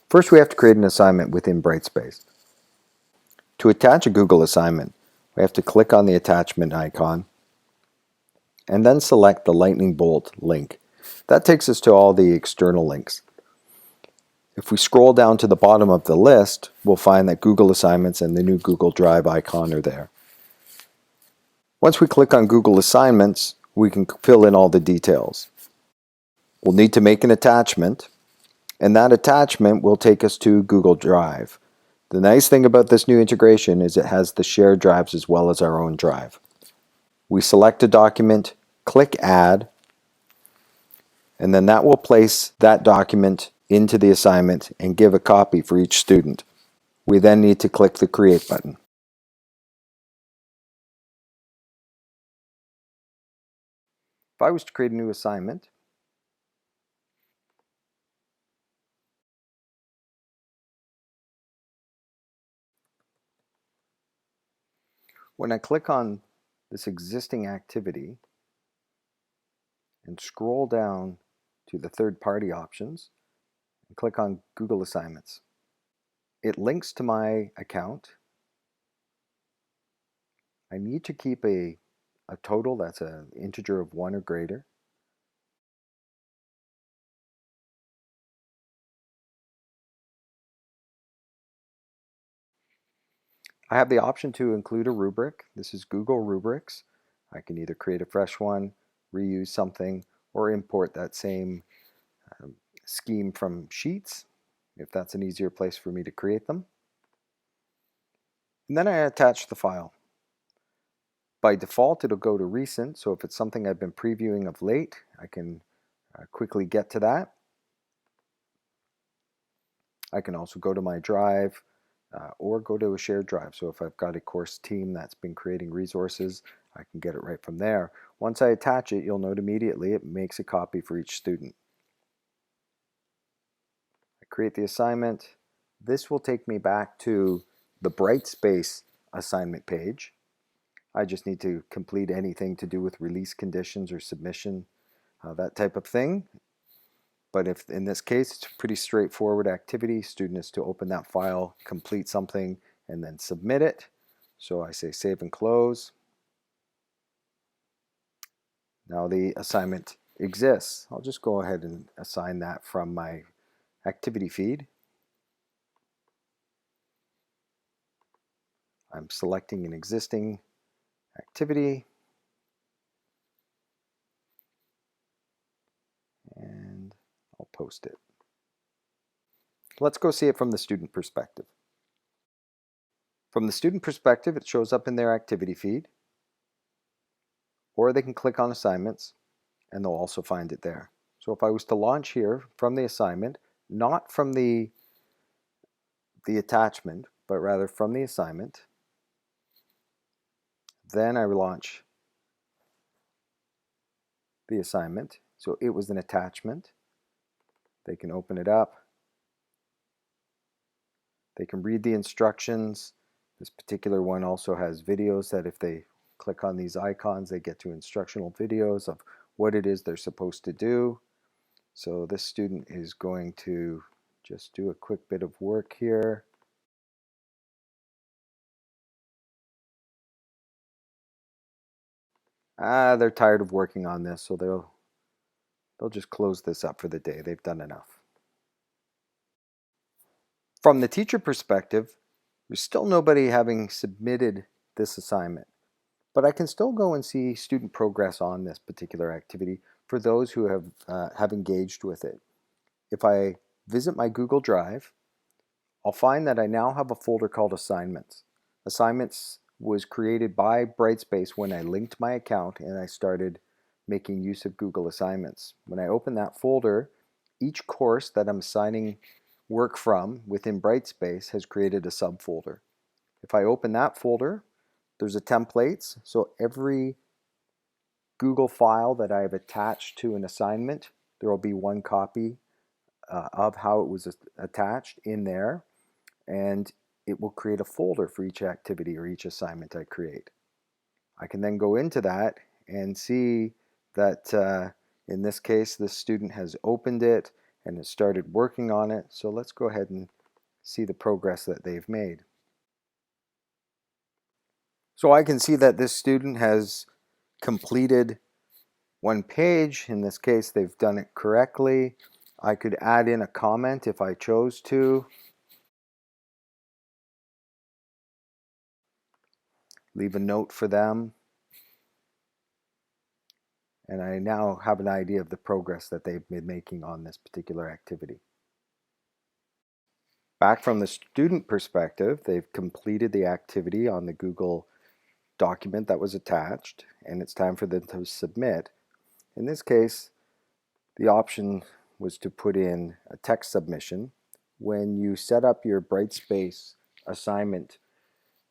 First, we have to create an assignment within Brightspace. To attach a Google assignment, we have to click on the attachment icon and then select the lightning bolt link. That takes us to all the external links. If we scroll down to the bottom of the list, we'll find that Google Assignments and the new Google Drive icon are there. Once we click on Google Assignments, we can fill in all the details. We'll need to make an attachment, and that attachment will take us to Google Drive. The nice thing about this new integration is it has the shared drives as well as our own drive. We select a document, click Add, and then that will place that document into the assignment and give a copy for each student. We then need to click the Create button. If I was to create a new assignment, when I click on this existing activity and scroll down to the third-party options and click on Google Assignments, it links to my account. I need to keep a total that's an integer of 1 or greater. I have the option to include a rubric. This is Google Rubrics. I can either create a fresh one, reuse something, or import that same scheme from Sheets, if that's an easier place for me to create them. And then I attach the file. By default, it'll go to recent, so if it's something I've been previewing of late, I can quickly get to that. I can also go to my drive or go to a shared drive. So if I've got a course team that's been creating resources, I can get it right from there. Once I attach it, you'll note immediately it makes a copy for each student. I create the assignment. This will take me back to the Brightspace assignment page. I just need to complete anything to do with release conditions or submission, that type of thing. But if in this case, it's a pretty straightforward activity. Student is to open that file, complete something, and then submit it. So I say save and close. Now the assignment exists. I'll just go ahead and assign that from my activity feed. I'm selecting an existing activity. And I'll post it. Let's go see it from the student perspective. From the student perspective, it shows up in their activity feed, or they can click on assignments and they'll also find it there. So if I was to launch here from the assignment, not from the attachment, but rather from the assignment, then I launch the assignment. So it was an attachment. They can open it up. They can read the instructions. This particular one also has videos that if they click on these icons, they get to instructional videos of what it is they're supposed to do. So this student is going to just do a quick bit of work here. They're tired of working on this, so they'll just close this up for the day. They've done enough. From the teacher perspective, there's still nobody having submitted this assignment, but I can still go and see student progress on this particular activity for those who have engaged with it. If I visit my Google Drive, I'll find that I now have a folder called Assignments. Assignments was created by Brightspace when I linked my account and I started making use of Google Assignments. When I open that folder, each course that I'm assigning work from within Brightspace has created a subfolder. If I open that folder, there's a templates, so every Google file that I've attached to an assignment, there will be one copy of how it was attached in there, and it will create a folder for each activity or each assignment I create. I can then go into that and see that in this case, this student has opened it and has started working on it. So let's go ahead and see the progress that they've made. So I can see that this student has completed one page. In this case, they've done it correctly. I could add in a comment if I chose to. Leave a note for them. And I now have an idea of the progress that they've been making on this particular activity. Back from the student perspective, they've completed the activity on the Google document that was attached, and it's time for them to submit. In this case, the option was to put in a text submission. When you set up your Brightspace assignment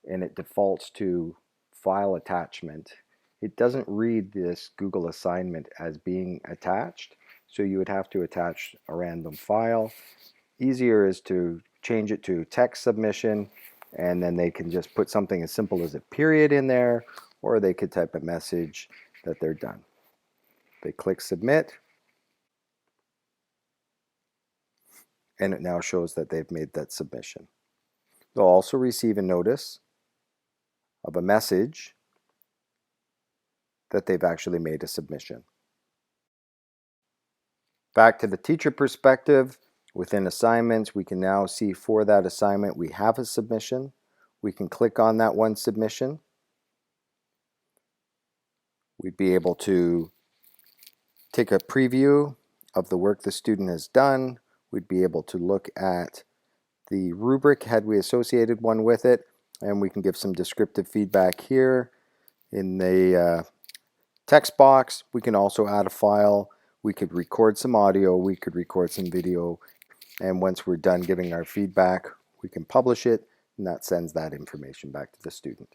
and it defaults to file attachment, it doesn't read this Google assignment as being attached, so you would have to attach a random file. Easier is to change it to text submission, and then they can just put something as simple as a period in there, or they could type a message that they're done. They click submit, and it now shows that they've made that submission. They'll also receive a notice of a message that they've actually made a submission. Back to the teacher perspective, within assignments, we can now see for that assignment we have a submission. We can click on that one submission. We'd be able to take a preview of the work the student has done. We'd be able to look at the rubric had we associated one with it, and we can give some descriptive feedback here. In the text box, we can also add a file. We could record some audio, we could record some video, and once we're done giving our feedback, we can publish it, and that sends that information back to the student.